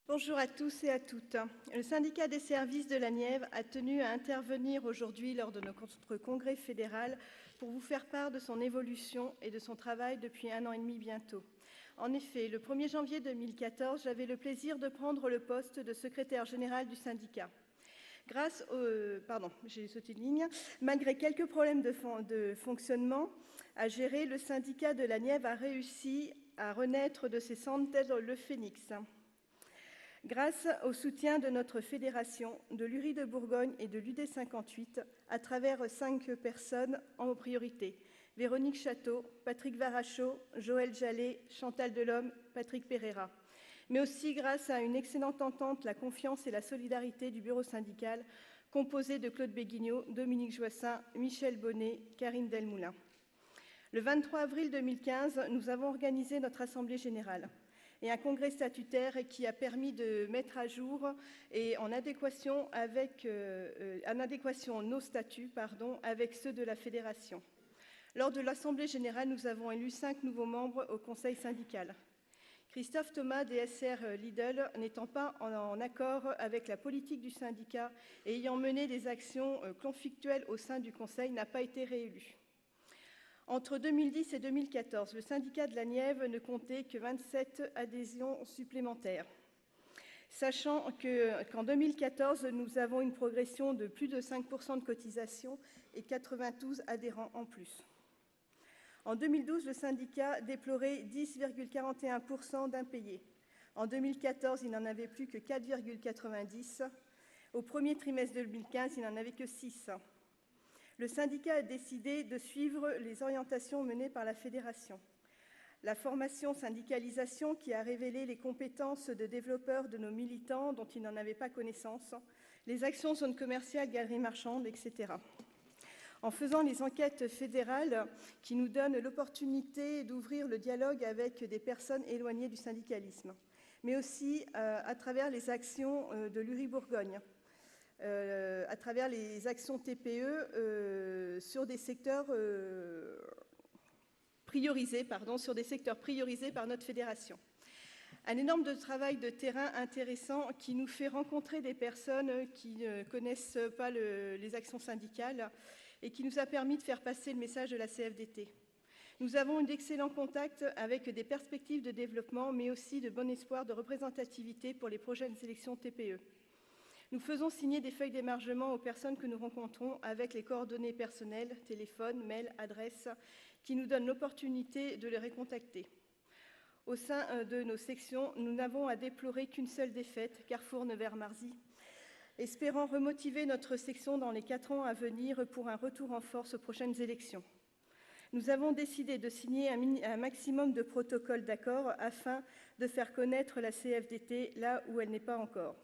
Bonjour à tous et à toutes. Le syndicat des services de la Nièvre a tenu à intervenir aujourd'hui lors de notre congrès fédéral pour vous faire part de son évolution et de son travail depuis 1 an et demi bientôt. En effet, le 1er janvier 2014, j'avais le plaisir de prendre le poste de secrétaire général du syndicat. Malgré quelques problèmes de fonctionnement à gérer, le syndicat de la Nièvre a réussi à renaître de ses cendres tel le phénix. Grâce au soutien de notre fédération, de l'URI de Bourgogne et de l'UD58, à travers 5 personnes en priorité, Véronique Château, Patrick Varachot, Joël Jallet, Chantal Delhomme, Patrick Pereira, mais aussi grâce à une excellente entente, la confiance et la solidarité du bureau syndical, composé de Claude Béguignot, Dominique Joissin, Michel Bonnet, Karine Delmoulin. Le 23 avril 2015, nous avons organisé notre assemblée générale et un congrès statutaire qui a permis de mettre à jour et en adéquation nos statuts avec ceux de la fédération. Lors de l'assemblée générale, nous avons élu 5 nouveaux membres au conseil syndical. Christophe Thomas, DSR Lidl, n'étant pas en accord avec la politique du syndicat et ayant mené des actions conflictuelles au sein du conseil, n'a pas été réélu. Entre 2010 et 2014, le syndicat de la Nièvre ne comptait que 27 adhésions supplémentaires, sachant qu'en 2014, nous avons une progression de plus de 5% de cotisation et 92 adhérents en plus. En 2012, le syndicat déplorait 10,41% d'impayés. En 2014, il n'en avait plus que 4,90%. Au premier trimestre 2015, il n'en avait que 6%. Le syndicat a décidé de suivre les orientations menées par la fédération. La formation syndicalisation qui a révélé les compétences de développeurs de nos militants dont ils n'en avaient pas connaissance, les actions zones commerciales, galeries marchandes, etc. En faisant les enquêtes fédérales qui nous donnent l'opportunité d'ouvrir le dialogue avec des personnes éloignées du syndicalisme, mais aussi à travers les actions de l'URI Bourgogne, à travers les actions TPE sur des secteurs priorisés par notre fédération. Un énorme travail de terrain intéressant qui nous fait rencontrer des personnes qui ne connaissent pas les actions syndicales et qui nous a permis de faire passer le message de la CFDT. Nous avons eu d'excellents contacts avec des perspectives de développement, mais aussi de bon espoir de représentativité pour les prochaines élections TPE. Nous faisons signer des feuilles d'émargement aux personnes que nous rencontrons avec les coordonnées personnelles, téléphone, mail, adresse, qui nous donnent l'opportunité de les recontacter. Au sein de nos sections, nous n'avons à déplorer qu'une seule défaite, Carrefour-Nevers-Marzy, espérant remotiver notre section dans les 4 ans à venir pour un retour en force aux prochaines élections. Nous avons décidé de signer un maximum de protocoles d'accord afin de faire connaître la CFDT là où elle n'est pas encore.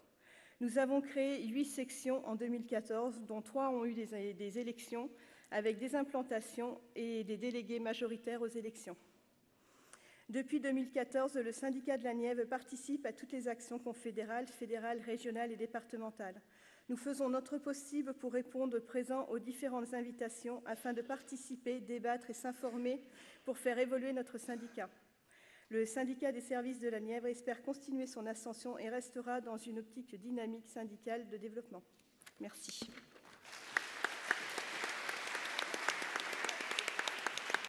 Nous avons créé 8 sections en 2014, dont 3 ont eu des élections, avec des implantations et des délégués majoritaires aux élections. Depuis 2014, le syndicat de la Nièvre participe à toutes les actions confédérales, fédérales, régionales et départementales. Nous faisons notre possible pour répondre présent aux différentes invitations afin de participer, débattre et s'informer pour faire évoluer notre syndicat. Le syndicat des services de la Nièvre espère continuer son ascension et restera dans une optique dynamique syndicale de développement. Merci.